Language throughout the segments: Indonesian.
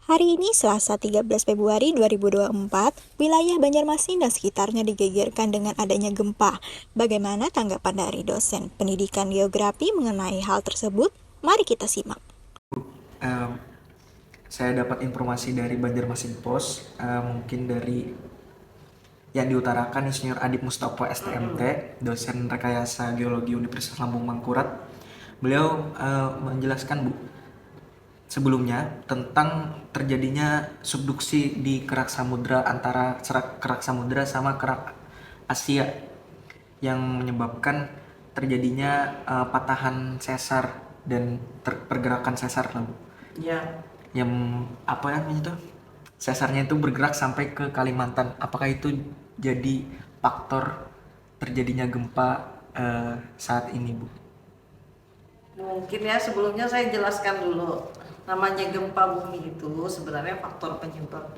Hari ini Selasa 13 Februari 2024, wilayah Banjarmasin dan sekitarnya digegerkan dengan adanya gempa. Bagaimana tanggapan dari dosen pendidikan geografi mengenai hal tersebut? Mari kita simak. Em, saya dapat informasi dari Banjarmasin Post, mungkin dari yang diutarakan Insinyur Adip Mustopo STMT, dosen rekayasa geologi Universitas Lambung Mangkurat. Beliau menjelaskan sebelumnya tentang terjadinya subduksi di kerak samudra antara kerak samudra sama kerak Asia yang menyebabkan terjadinya patahan sesar dan pergerakan sesar lah, Bu. Ya, Yang apa namanya itu, sesarnya itu bergerak sampai ke Kalimantan. Apakah itu jadi faktor terjadinya gempa saat ini, Bu? mungkin ya sebelumnya saya jelaskan dulu. Namanya gempa bumi itu sebenarnya faktor penyebab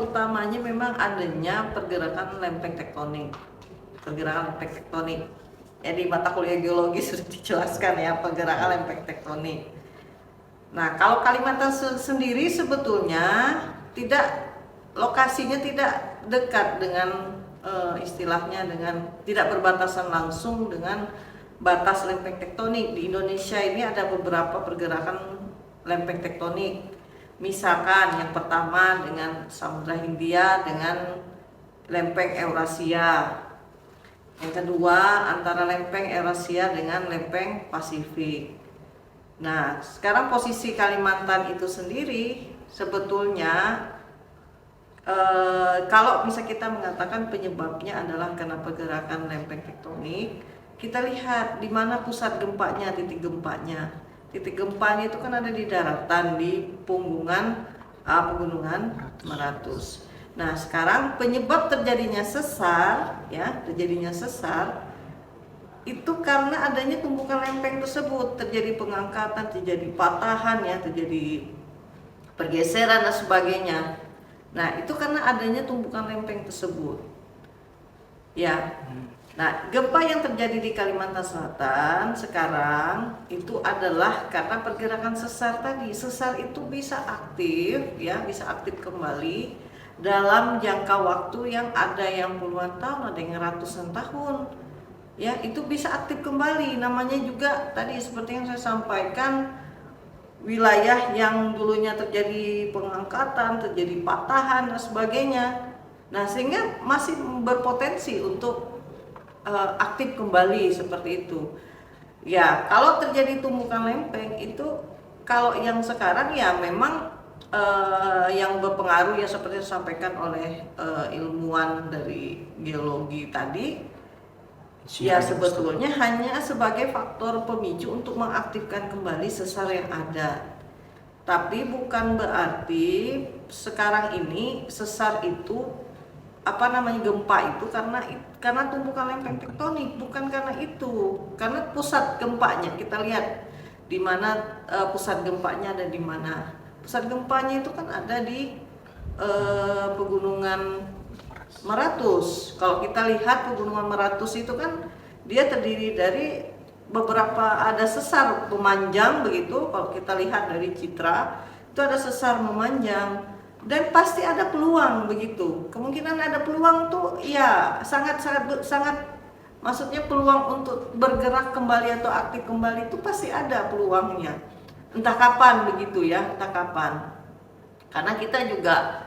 utamanya memang adanya pergerakan lempeng tektonik. Ya, di mata kuliah geologi sudah dijelaskan ya pergerakan lempeng tektonik. Nah, kalau Kalimantan sendiri sebetulnya lokasinya tidak dekat dengan istilahnya dengan tidak berbatasan langsung dengan batas lempeng tektonik. Di Indonesia ini ada beberapa pergerakan lempeng tektonik. Misalkan yang pertama dengan Samudra Hindia dengan lempeng Eurasia. Yang kedua antara lempeng Eurasia dengan lempeng Pasifik. Nah, sekarang posisi Kalimantan itu sendiri sebetulnya kalau bisa kita mengatakan penyebabnya adalah karena pergerakan lempeng tektonik, kita lihat di mana pusat gempanya, titik gempanya. Titik gempanya itu kan ada di daratan, di pegunungan Meratus. Nah, sekarang penyebab terjadinya sesar, itu karena adanya tumbukan lempeng tersebut, terjadi pengangkatan, terjadi patahan ya, terjadi pergeseran dan sebagainya. Nah, itu karena adanya tumbukan lempeng tersebut. Ya. Nah, gempa yang terjadi di Kalimantan Selatan sekarang itu adalah karena pergerakan sesar tadi. Sesar itu bisa aktif ya, bisa aktif kembali dalam jangka waktu yang ada yang puluhan tahun, ada yang ratusan tahun. Ya, itu bisa aktif kembali. Namanya juga tadi seperti yang saya sampaikan, wilayah yang dulunya terjadi pengangkatan, terjadi patahan dan sebagainya. Nah, sehingga masih berpotensi untuk aktif kembali seperti itu. Ya, kalau terjadi tumbukan lempeng itu, kalau yang sekarang ya memang yang berpengaruh ya seperti disampaikan oleh ilmuwan dari geologi tadi. Ya, sebetulnya hanya sebagai faktor pemicu untuk mengaktifkan kembali sesar yang ada. Tapi bukan berarti sekarang ini sesar itu gempa itu karena tumbukan lempeng tektonik, bukan karena itu. Karena pusat gempanya kita lihat di mana pusat gempanya ada di mana. Pusat gempanya itu kan ada di pegunungan Meratus. Kalau kita lihat pegunungan Meratus itu kan dia terdiri dari beberapa, ada sesar memanjang begitu. Kalau kita lihat dari citra itu ada sesar memanjang dan pasti ada peluang begitu. Kemungkinan ada peluang tuh ya sangat maksudnya peluang untuk bergerak kembali atau aktif kembali itu pasti ada peluangnya. Entah kapan begitu ya, entah kapan. Karena kita juga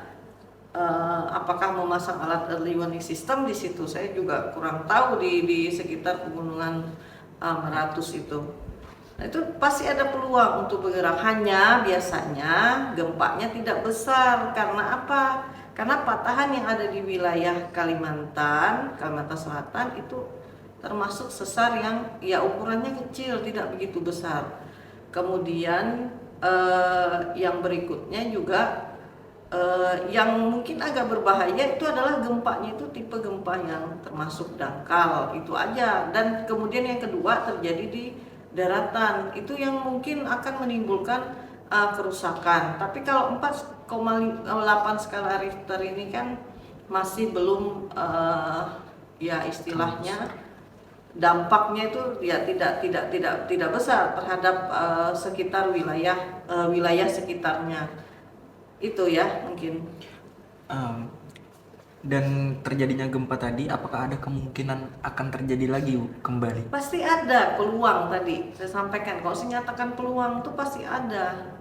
apakah memasang alat early warning system di situ, saya juga kurang tahu di sekitar pegunungan Meratus itu. Nah, itu pasti ada peluang untuk bergerak, hanya biasanya gempanya tidak besar. Karena apa? Karena patahan yang ada di wilayah Kalimantan Selatan itu termasuk sesar yang ya ukurannya kecil, tidak begitu besar. Kemudian yang berikutnya juga yang mungkin agak berbahaya itu adalah gempanya itu tipe gempa yang termasuk dangkal, itu aja. Dan kemudian yang kedua terjadi di daratan, itu yang mungkin akan menimbulkan kerusakan. Tapi kalau 4,8 skala Richter ini kan masih belum ya istilahnya dampaknya itu ya tidak besar terhadap sekitar wilayah wilayah sekitarnya. Itu ya mungkin. Em, dan terjadinya gempa tadi, apakah ada kemungkinan akan terjadi lagi kembali? Pasti ada peluang, tadi saya sampaikan, kalau saya nyatakan peluang itu pasti ada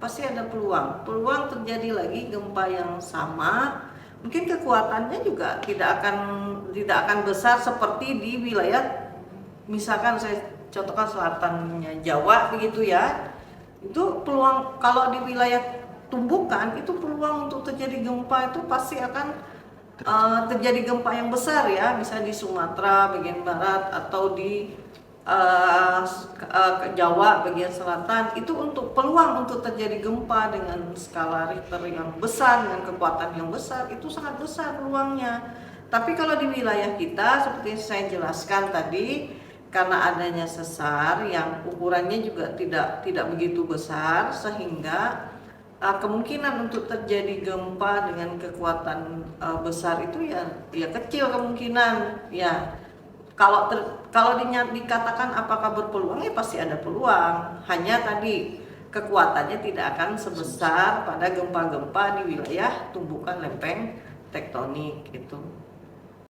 peluang terjadi lagi gempa yang sama. Mungkin kekuatannya juga tidak akan besar seperti di wilayah, misalkan saya contohkan selatannya Jawa begitu ya. Itu peluang, kalau di wilayah tumbukan itu peluang untuk terjadi gempa itu pasti akan terjadi gempa yang besar ya, misalnya di Sumatera bagian barat atau di Jawa bagian selatan. Itu untuk peluang untuk terjadi gempa dengan skala Richter yang besar, dengan kekuatan yang besar, itu sangat besar peluangnya. Tapi kalau di wilayah kita seperti yang saya jelaskan tadi, karena adanya sesar yang ukurannya juga tidak begitu besar, sehingga kemungkinan untuk terjadi gempa dengan kekuatan besar itu ya kecil kemungkinan ya. Kalau dikatakan apakah berpeluang, ya pasti ada peluang. Hanya tadi kekuatannya tidak akan sebesar pada gempa-gempa di wilayah tumbukan lempeng tektonik itu.